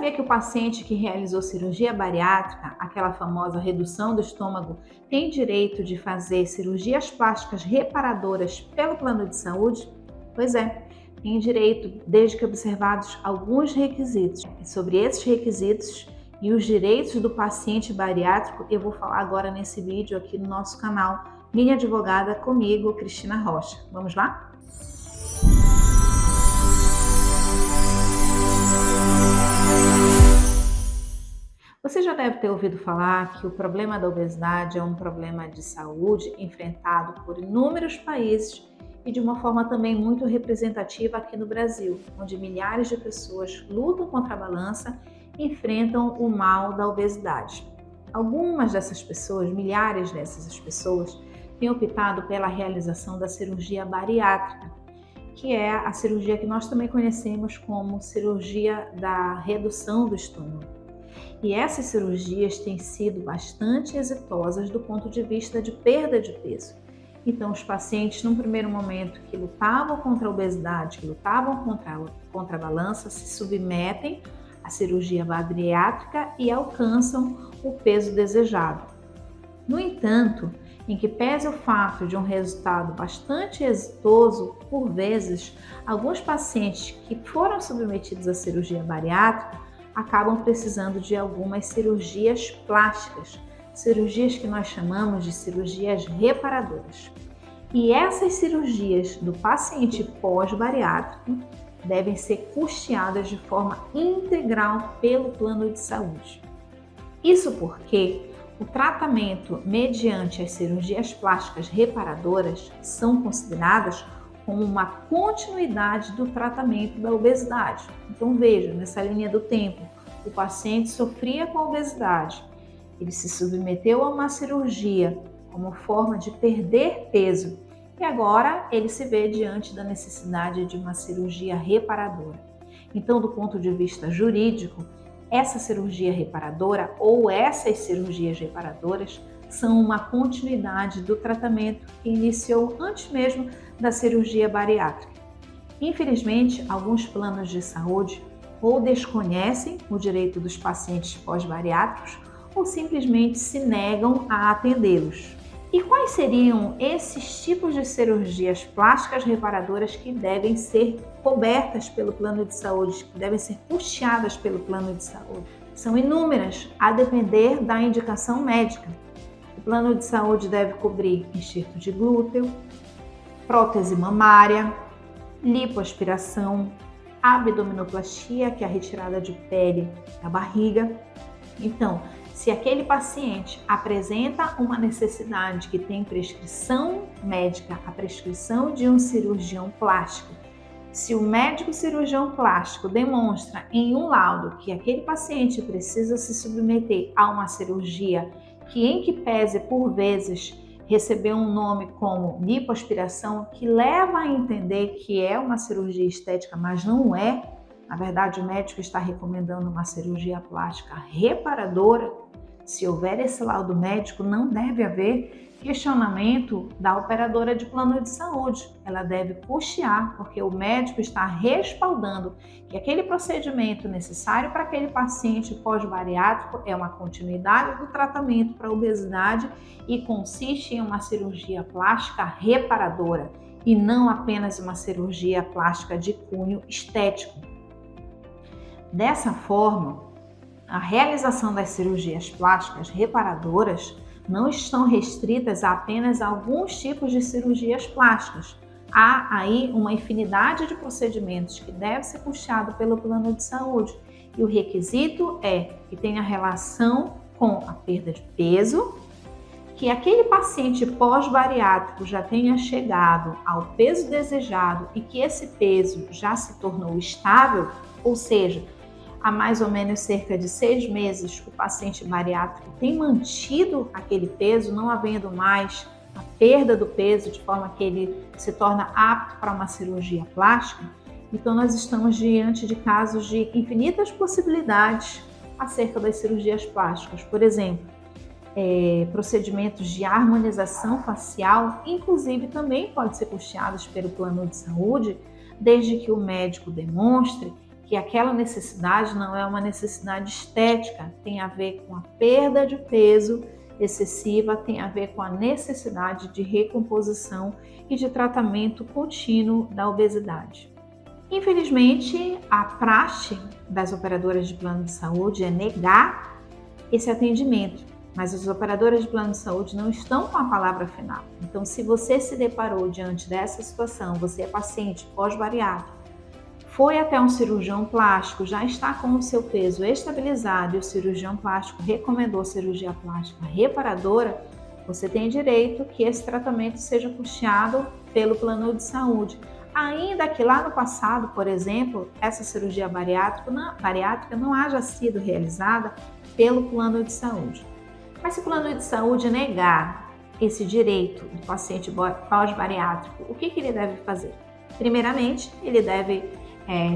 sabia que o paciente que realizou cirurgia bariátrica, aquela famosa redução do estômago, tem direito de fazer cirurgias plásticas reparadoras pelo plano de saúde? Pois é, tem direito desde que observados alguns requisitos. E sobre esses requisitos e os direitos do paciente bariátrico, eu vou falar agora nesse vídeo aqui no nosso canal Minha Advogada, comigo, Cristina Rocha. Vamos lá? Você já deve ter ouvido falar que o problema da obesidade é um problema de saúde enfrentado por inúmeros países e de uma forma também muito representativa aqui no Brasil, onde milhares de pessoas lutam contra a balança e enfrentam o mal da obesidade. Algumas dessas pessoas, milhares dessas pessoas, têm optado pela realização da cirurgia bariátrica, que é a cirurgia que nós também conhecemos como cirurgia da redução do estômago. E essas cirurgias têm sido bastante exitosas do ponto de vista de perda de peso. Então, os pacientes, num primeiro momento, que lutavam contra a obesidade, que lutavam contra a balança, se submetem à cirurgia bariátrica e alcançam o peso desejado. No entanto, em que pese o fato de um resultado bastante exitoso, por vezes, alguns pacientes que foram submetidos à cirurgia bariátrica acabam precisando de algumas cirurgias plásticas, cirurgias que nós chamamos de cirurgias reparadoras. E essas cirurgias do paciente pós-bariátrico devem ser custeadas de forma integral pelo plano de saúde. Isso porque o tratamento mediante as cirurgias plásticas reparadoras são consideradas como uma continuidade do tratamento da obesidade. Então veja, nessa linha do tempo, o paciente sofria com a obesidade, ele se submeteu a uma cirurgia como forma de perder peso e agora ele se vê diante da necessidade de uma cirurgia reparadora. Então, do ponto de vista jurídico, essa cirurgia reparadora ou essas cirurgias reparadoras são uma continuidade do tratamento que iniciou antes mesmo da cirurgia bariátrica. Infelizmente, alguns planos de saúde ou desconhecem o direito dos pacientes pós-bariátricos ou simplesmente se negam a atendê-los. E quais seriam esses tipos de cirurgias plásticas reparadoras que devem ser cobertas pelo plano de saúde, que devem ser custeadas pelo plano de saúde? São inúmeras, a depender da indicação médica. O plano de saúde deve cobrir enxerto de glúteo, prótese mamária, lipoaspiração, abdominoplastia, que é a retirada de pele da barriga. Então, se aquele paciente apresenta uma necessidade que tem prescrição médica, a prescrição de um cirurgião plástico, se o médico cirurgião plástico demonstra em um laudo que aquele paciente precisa se submeter a uma cirurgia em que pese por vezes receber um nome como lipoaspiração, que leva a entender que é uma cirurgia estética, mas não é. Na verdade, o médico está recomendando uma cirurgia plástica reparadora. Se houver esse laudo médico, não deve haver questionamento da operadora de plano de saúde. Ela deve custear, porque o médico está respaldando que aquele procedimento necessário para aquele paciente pós-bariátrico é uma continuidade do tratamento para a obesidade e consiste em uma cirurgia plástica reparadora e não apenas uma cirurgia plástica de cunho estético. Dessa forma, a realização das cirurgias plásticas reparadoras não estão restritas a apenas alguns tipos de cirurgias plásticas. Há aí uma infinidade de procedimentos que deve ser custeado pelo plano de saúde. E o requisito é que tenha relação com a perda de peso, que aquele paciente pós-bariátrico já tenha chegado ao peso desejado e que esse peso já se tornou estável, ou seja, há mais ou menos cerca de 6 meses, o paciente bariátrico tem mantido aquele peso, não havendo mais a perda do peso, de forma que ele se torna apto para uma cirurgia plástica. Então, nós estamos diante de casos de infinitas possibilidades acerca das cirurgias plásticas. Por exemplo, procedimentos de harmonização facial, inclusive também pode ser custeados pelo plano de saúde, desde que o médico demonstre que aquela necessidade não é uma necessidade estética, tem a ver com a perda de peso excessiva, tem a ver com a necessidade de recomposição e de tratamento contínuo da obesidade. Infelizmente, a praxe das operadoras de plano de saúde é negar esse atendimento, mas as operadoras de plano de saúde não estão com a palavra final. Então, se você se deparou diante dessa situação, você é paciente pós-bariátrico, foi até um cirurgião plástico, já está com o seu peso estabilizado e o cirurgião plástico recomendou cirurgia plástica reparadora, você tem direito que esse tratamento seja custeado pelo plano de saúde. Ainda que lá no passado, por exemplo, essa cirurgia bariátrica não haja sido realizada pelo plano de saúde. Mas se o plano de saúde negar esse direito do paciente pós-bariátrico, o que ele deve fazer? Primeiramente, ele deve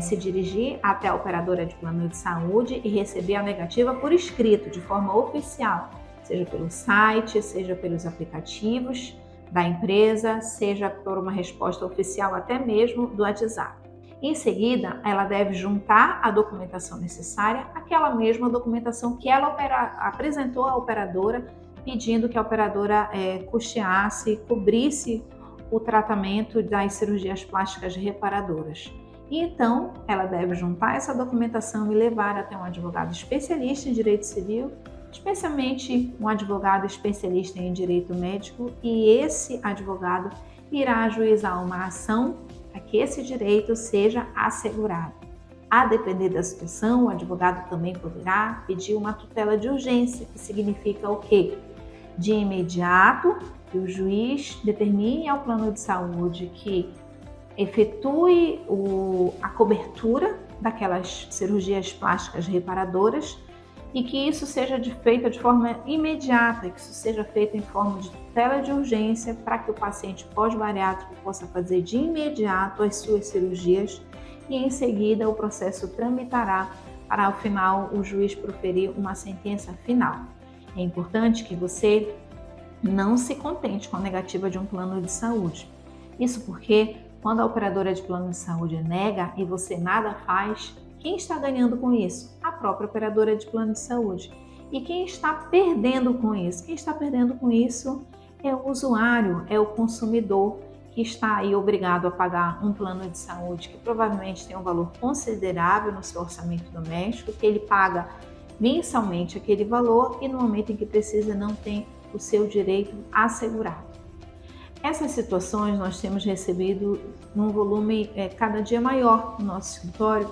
se dirigir até a operadora de plano de saúde e receber a negativa por escrito, de forma oficial, seja pelo site, seja pelos aplicativos da empresa, seja por uma resposta oficial até mesmo do WhatsApp. Em seguida, ela deve juntar a documentação necessária, aquela mesma documentação que ela apresentou à operadora, pedindo que a operadora custeasse, cobrisse o tratamento das cirurgias plásticas reparadoras. E então, ela deve juntar essa documentação e levar até um advogado especialista em direito civil, especialmente um advogado especialista em direito médico, e esse advogado irá ajuizar uma ação para que esse direito seja assegurado. A depender da situação, o advogado também poderá pedir uma tutela de urgência, que significa o quê? De imediato, que o juiz determine ao plano de saúde que efetue a cobertura daquelas cirurgias plásticas reparadoras e que isso seja feito de forma imediata, que isso seja feito em forma de tutela de urgência para que o paciente pós-bariátrico possa fazer de imediato as suas cirurgias e em seguida o processo tramitará para ao final o juiz proferir uma sentença final. É importante que você não se contente com a negativa de um plano de saúde. Isso porque quando a operadora de plano de saúde nega e você nada faz, quem está ganhando com isso? A própria operadora de plano de saúde. E quem está perdendo com isso? Quem está perdendo com isso é o usuário, é o consumidor que está aí obrigado a pagar um plano de saúde que provavelmente tem um valor considerável no seu orçamento doméstico, que ele paga mensalmente aquele valor e no momento em que precisa não tem o seu direito assegurado. Essas situações nós temos recebido num volume cada dia maior no nosso escritório,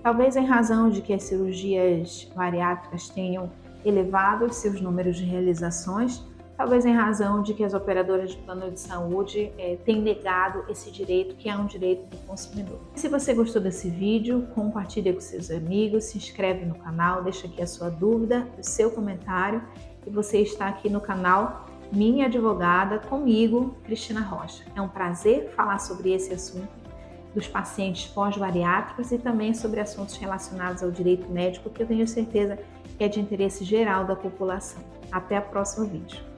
talvez em razão de que as cirurgias bariátricas tenham elevado os seus números de realizações, talvez em razão de que as operadoras de plano de saúde têm negado esse direito, que é um direito do consumidor. Se você gostou desse vídeo, compartilhe com seus amigos, se inscreve no canal, deixa aqui a sua dúvida, o seu comentário, e você está aqui no canal Minha Advogada, comigo, Cristina Rocha. É um prazer falar sobre esse assunto dos pacientes pós-bariátricos e também sobre assuntos relacionados ao direito médico, que eu tenho certeza que é de interesse geral da população. Até o próximo vídeo.